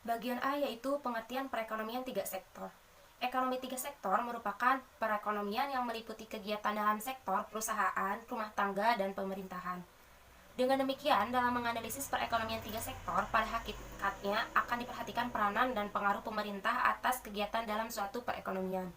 Bagian A yaitu pengertian perekonomian tiga sektor. Ekonomi tiga sektor merupakan perekonomian yang meliputi kegiatan dalam sektor perusahaan, rumah tangga, dan pemerintahan. Dengan demikian, dalam menganalisis perekonomian tiga sektor, pada hakikatnya akan diperhatikan peranan dan pengaruh pemerintah atas kegiatan dalam suatu perekonomian.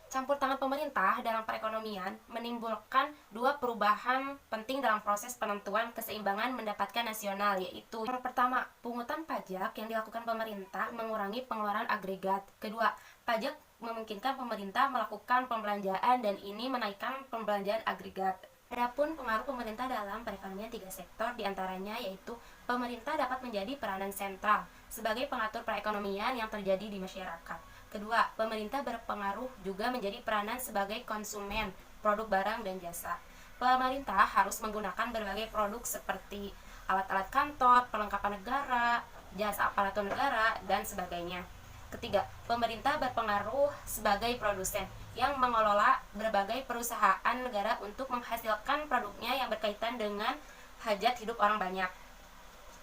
Campur tangan pemerintah dalam perekonomian menimbulkan dua perubahan penting dalam proses penentuan keseimbangan pendapatan nasional, yaitu yang pertama, pungutan pajak yang dilakukan pemerintah mengurangi pengeluaran agregat. Kedua, pajak memungkinkan pemerintah melakukan pembelanjaan dan ini menaikkan pembelanjaan agregat. Adapun pengaruh pemerintah dalam perekonomian tiga sektor diantaranya yaitu pemerintah dapat menjadi peranan sentral sebagai pengatur perekonomian yang terjadi di masyarakat. Kedua, pemerintah berpengaruh juga menjadi peranan sebagai konsumen produk barang dan jasa. Pemerintah harus menggunakan berbagai produk seperti alat-alat kantor, perlengkapan negara, jasa aparatur negara, dan sebagainya. Ketiga, pemerintah berpengaruh sebagai produsen yang mengelola berbagai perusahaan negara untuk menghasilkan produknya yang berkaitan dengan hajat hidup orang banyak.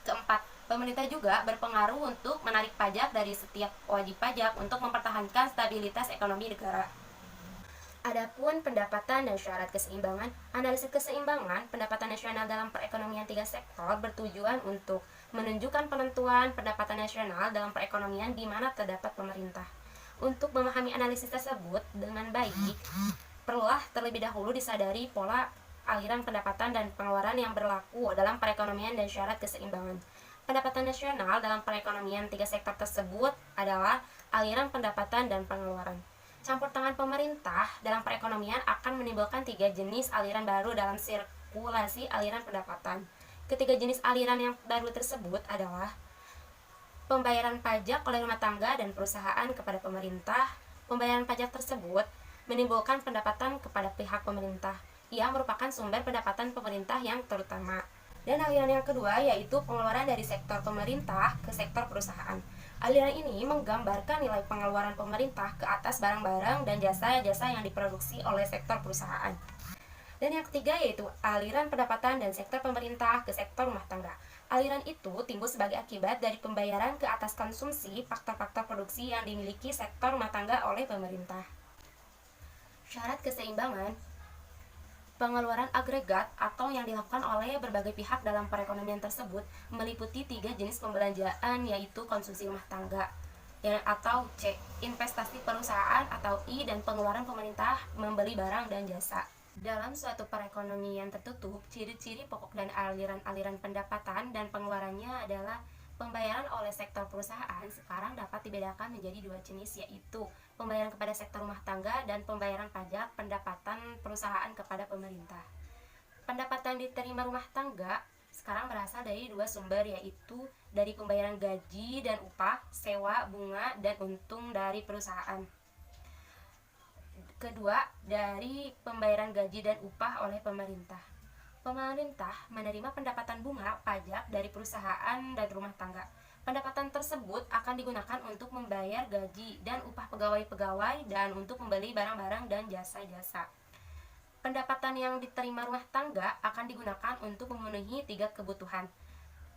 Keempat, pemerintah juga berpengaruh untuk menarik pajak dari setiap wajib pajak untuk mempertahankan stabilitas ekonomi negara. Adapun pendapatan dan syarat keseimbangan, analisis keseimbangan pendapatan nasional dalam perekonomian tiga sektor bertujuan untuk menunjukkan penentuan pendapatan nasional dalam perekonomian di mana terdapat pemerintah. Untuk memahami analisis tersebut dengan baik, perlulah terlebih dahulu disadari pola aliran pendapatan dan pengeluaran yang berlaku dalam perekonomian dan syarat keseimbangan. Pendapatan nasional dalam perekonomian tiga sektor tersebut adalah aliran pendapatan dan pengeluaran. Campur tangan pemerintah dalam perekonomian akan menimbulkan tiga jenis aliran baru dalam sirkulasi aliran pendapatan. Ketiga jenis aliran yang baru tersebut adalah pembayaran pajak oleh rumah tangga dan perusahaan kepada pemerintah. Pembayaran pajak tersebut menimbulkan pendapatan kepada pihak pemerintah yang merupakan sumber pendapatan pemerintah yang terutama. Dan aliran yang kedua yaitu pengeluaran dari sektor pemerintah ke sektor perusahaan. Aliran ini menggambarkan nilai pengeluaran pemerintah ke atas barang-barang dan jasa-jasa yang diproduksi oleh sektor perusahaan. Dan yang ketiga yaitu aliran pendapatan dan sektor pemerintah ke sektor rumah tangga. Aliran itu timbul sebagai akibat dari pembayaran ke atas konsumsi faktor-faktor produksi yang dimiliki sektor rumah tangga oleh pemerintah. Syarat keseimbangan pengeluaran agregat atau yang dilakukan oleh berbagai pihak dalam perekonomian tersebut meliputi tiga jenis pembelanjaan yaitu konsumsi rumah tangga atau C, investasi perusahaan atau I, dan pengeluaran pemerintah membeli barang dan jasa. Dalam suatu perekonomian tertutup, ciri-ciri pokok dan aliran-aliran pendapatan dan pengeluarannya adalah pembayaran oleh sektor perusahaan sekarang dapat dibedakan menjadi dua jenis yaitu pembayaran kepada sektor rumah tangga dan pembayaran pajak pendapatan perusahaan kepada pemerintah. Pendapatan diterima rumah tangga sekarang berasal dari dua sumber yaitu dari pembayaran gaji dan upah, sewa, bunga, dan untung dari perusahaan. Kedua, dari pembayaran gaji dan upah oleh pemerintah. Pemerintah menerima pendapatan bunga pajak dari perusahaan dan rumah tangga. Pendapatan tersebut akan digunakan untuk membayar gaji dan upah pegawai-pegawai dan untuk membeli barang-barang dan jasa-jasa. Pendapatan yang diterima rumah tangga akan digunakan untuk memenuhi tiga kebutuhan: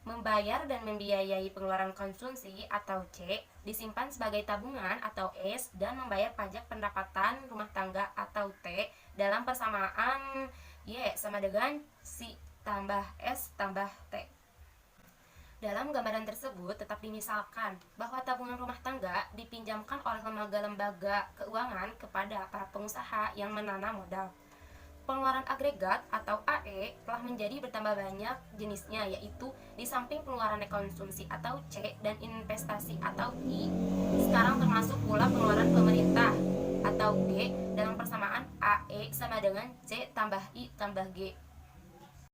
membayar dan membiayai pengeluaran konsumsi atau C, disimpan sebagai tabungan atau S, dan membayar pajak pendapatan rumah tangga atau T dalam persamaan Y sama dengan C tambah S tambah T. Dalam gambaran tersebut tetap dimisalkan bahwa tabungan rumah tangga dipinjamkan oleh lembaga-lembaga keuangan kepada para pengusaha yang menanam modal. Pengeluaran agregat atau AE telah menjadi bertambah banyak jenisnya yaitu di samping pengeluaran konsumsi atau C dan investasi atau I, sekarang termasuk pula pengeluaran pemerintah atau G dalam persamaan AE sama dengan C tambah I tambah G.